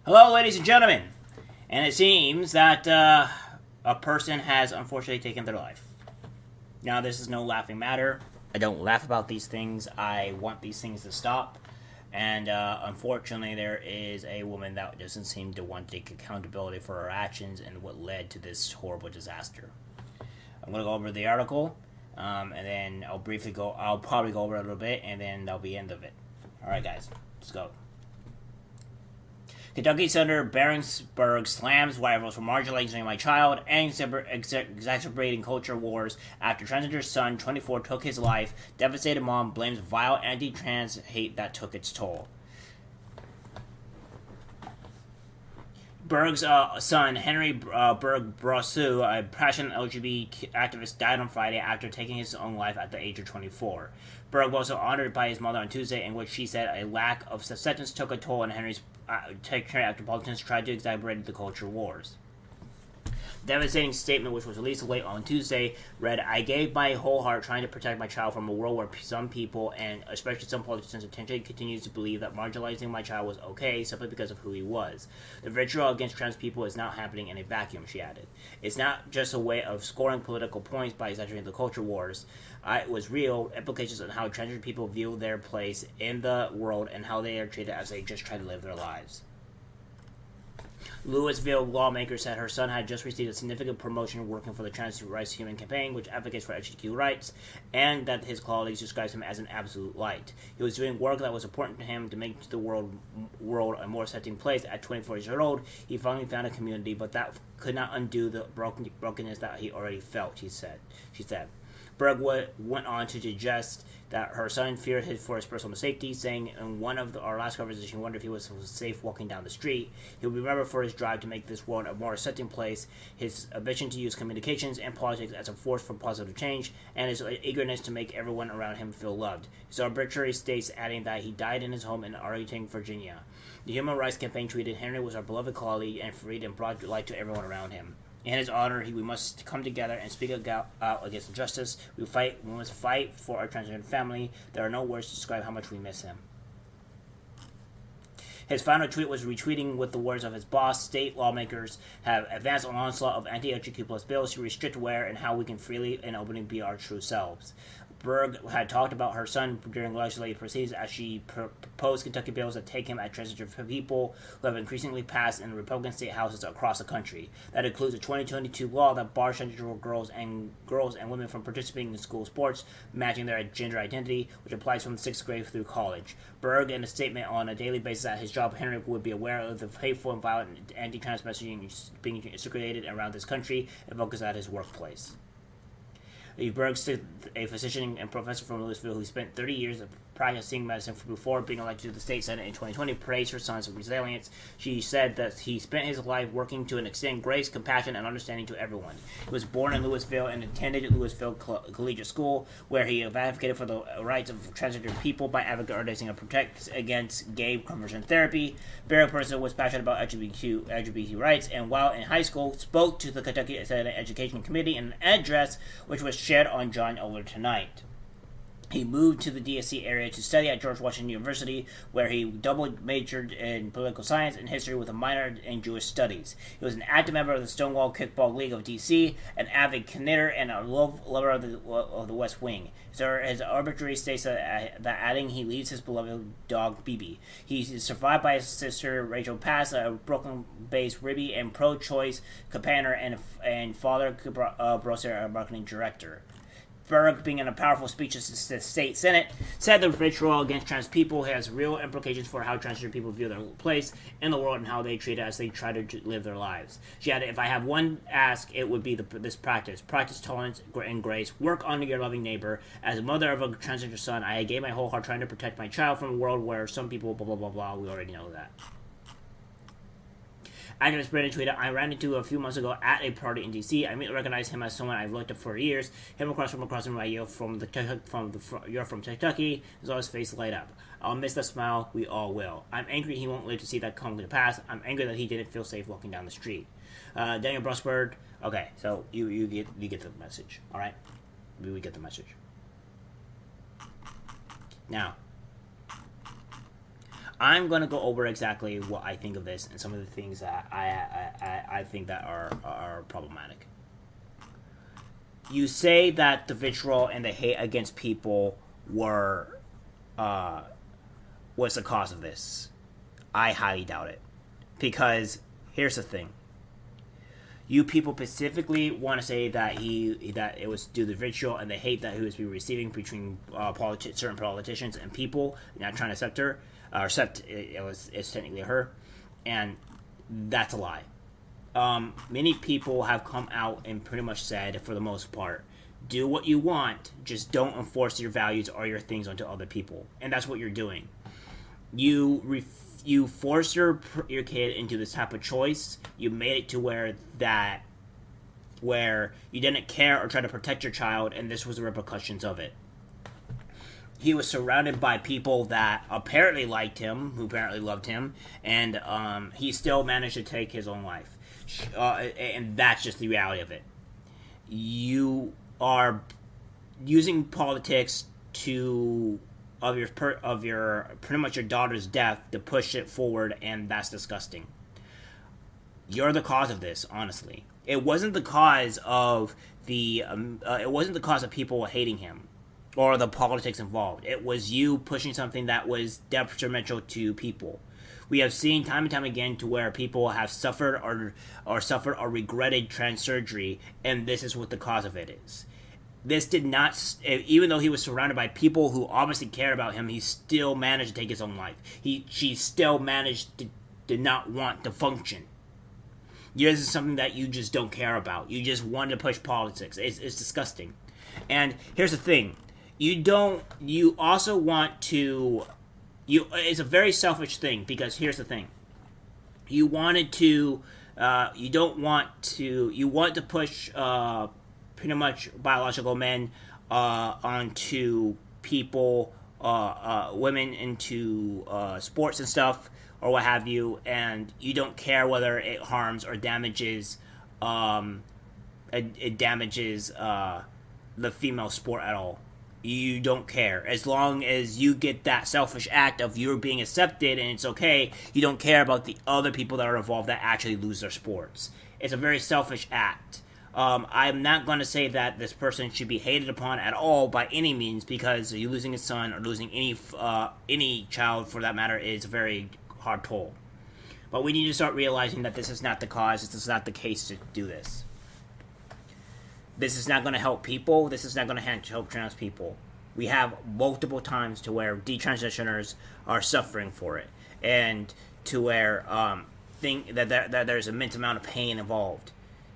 Hello, ladies and gentlemen. And it seems that a person has unfortunately taken their life. Now, this is no laughing matter. I don't laugh about these things. I want these things to stop. And unfortunately, there is a woman that doesn't seem to want to take accountability for her actions and what led to this horrible disaster. I'm going to go over the article, and then I'll probably go over it a little bit, and then that'll be the end of it. All right, guys, let's go. Kentucky Senator Berg slams rivals for marginalizing my child and exacerbating culture wars after transgender son, 24, took his life. Devastated mom blames vile anti-trans hate that took its toll. Berg's son, Henry Berg Brosseau, a passionate LGBT activist, died on Friday after taking his own life at the age of 24. Berg was also honored by his mother on Tuesday, in which she said a lack of acceptance took a toll on Henry's territory after politicians tried to exacerbate the culture wars. The devastating statement, which was released late on Tuesday, read, "I gave my whole heart trying to protect my child from a world where some people, and especially some politicians, intentionally continues to believe that marginalizing my child was okay simply because of who he was. The vitriol against trans people is not happening in a vacuum," she added. "It's not just a way of scoring political points by exaggerating the culture wars. It was real implications on how transgender people view their place in the world and how they are treated as they just try to live their lives." Louisville lawmakers said her son had just received a significant promotion working for the Trans Rights Human Campaign, which advocates for LGBTQ rights, and that his colleagues described him as an absolute light. He was doing work that was important to him to make the world a more accepting place. At 24 years old, he finally found a community, but that could not undo the brokenness that he already felt, she said. Berg went on to suggest that her son feared for his personal safety, saying in one of our last conversations he wondered if he was safe walking down the street. He will be remembered for his drive to make this world a more accepting place, his ambition to use communications and politics as a force for positive change, and his eagerness to make everyone around him feel loved. His obituary states, adding that he died in his home in Arlington, Virginia. The Human Rights Campaign tweeted, "Henry was our beloved colleague and freed and brought light to everyone around him. In his honor, we must come together and speak out against injustice. We must fight for our transgender family. There are no words to describe how much we miss him." His final tweet was retweeting with the words of his boss. "State lawmakers have advanced an onslaught of anti-LGBTQ+ bills to restrict where and how we can freely and openly be our true selves." Berg had talked about her son during legislative proceedings as she proposed Kentucky bills that take him at transgender people who have increasingly passed in Republican state houses across the country. That includes a 2022 law that bars transgender girls and women from participating in school sports matching their gender identity, which applies from 6th grade through college. Berg, in a statement on a daily basis at his job, Henry would be aware of the hateful and violent anti-trans messaging being circulated around this country and focus at his workplace. Berg, a physician and professor from Louisville who spent 30 years practicing medicine before being elected to the state senate in 2020, praised her son's resilience. She said that he spent his life working to extend grace, compassion, and understanding to everyone. He was born in Louisville and attended Louisville Collegiate School, where he advocated for the rights of transgender people by advocating and protect against gay conversion therapy. Berg person was passionate about LGBT rights, and while in high school, spoke to the Kentucky Senate Education Committee in an address which was shared on John Over Tonight. He moved to the DSC area to study at George Washington University, where he double majored in political science and history with a minor in Jewish studies. He was an active member of the Stonewall Kickball League of D.C., an avid knitter, and a lover of the West Wing. His obituary states that adding he leaves his beloved dog, BB. He is survived by his sister, Rachel Pass, a Brooklyn-based Ribby and pro-choice companion, and father, Brosser, a marketing director. Berg, being in a powerful speech to the state senate, said the vitriol against trans people has real implications for how transgender people view their place in the world and how they treat it as they try to live their lives. She added, "If I have one ask, it would be this practice tolerance and grace. Work on your loving neighbor. As a mother of a transgender son, I gave my whole heart trying to protect my child from a world where some people blah, blah, blah, blah. We already know that." Activist Brandon tweeted, "I ran into a few months ago at a party in D.C. I immediately recognized him as someone I've looked up for years. Him across from my you're from Kentucky. His always face light up. I'll miss that smile. We all will. I'm angry he won't live to see that come to pass. I'm angry that he didn't feel safe walking down the street." Daniel Brusberg. Okay, so you get the message. All right, we get the message. Now, I'm gonna go over exactly what I think of this and some of the things that I think that are problematic. You say that the vitriol and the hate against people were was the cause of this. I highly doubt it, because here's the thing. You people specifically want to say that that it was due to the vitriol and the hate that he was receiving between certain politicians and people not trying to accept her, or accept it's technically her, and that's a lie. Many people have come out and pretty much said, for the most part, do what you want, just don't enforce your values or your things onto other people, and that's what you're doing. You force your kid into this type of choice. You made it to where you didn't care or try to protect your child, and this was the repercussions of it. He was surrounded by people that apparently liked him, who apparently loved him, and he still managed to take his own life. And that's just the reality of it. You are using politics of your pretty much your daughter's death to push it forward, and that's disgusting. You're the cause of this, honestly. It wasn't the cause of people hating him or the politics involved. It was you pushing something that was detrimental to people. We have seen time and time again to where people have suffered or regretted trans surgery, and this is what the cause of it is. This did not, even though he was surrounded by people who obviously cared about him, he still managed to take his own life. She still managed to not want to function. This is something that you just don't care about. You just want to push politics. It's disgusting. And here's the thing. You also want to, it's a very selfish thing, because here's the thing. You want to push, pretty much biological men onto people, women into sports and stuff, or what have you, and you don't care whether it harms or damages it damages the female sport at all. You don't care. As long as you get that selfish act of you're being accepted and it's okay, you don't care about the other people that are involved that actually lose their sports. It's a very selfish act. I'm not going to say that this person should be hated upon at all by any means, because you losing a son or losing any child for that matter is a very hard toll. But we need to start realizing that this is not the cause. This is not the case to do this. This is not going to help people. This is not going to help trans people. We have multiple times to where detransitioners are suffering for it, and to where think that there's an immense amount of pain involved.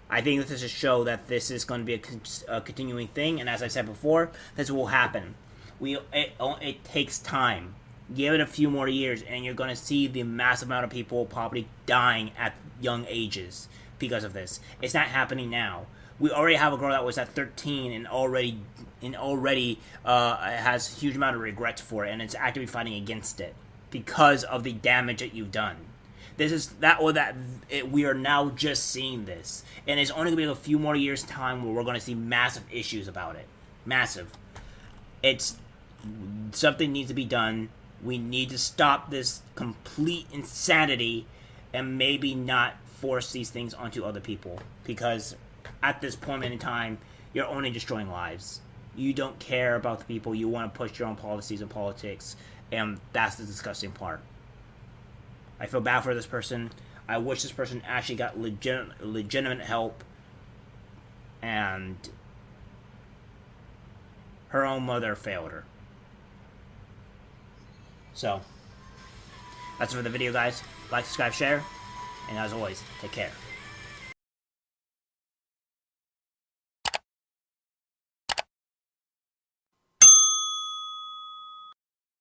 I think this is a show that this is going to be a continuing thing, and as I said before, this will happen. It takes time. Give it a few more years, and you're going to see the massive amount of people probably dying at young ages because of this. It's not happening now. We already have a girl that was at 13 and already has a huge amount of regrets for it, and it's actively fighting against it because of the damage that you've done. This is we are now just seeing this, and it's only going to be a few more years' time where we're going to see massive issues about it. Massive. Something needs to be done. We need to stop this complete insanity, and maybe not force these things onto other people, because at this point in time, you're only destroying lives. You don't care about the people. You want to push your own policies and politics, and that's the disgusting part. I feel bad for this person. I wish this person actually got legitimate help, and her own mother failed her. So, that's it for the video, guys. Like, subscribe, share, and as always, take care.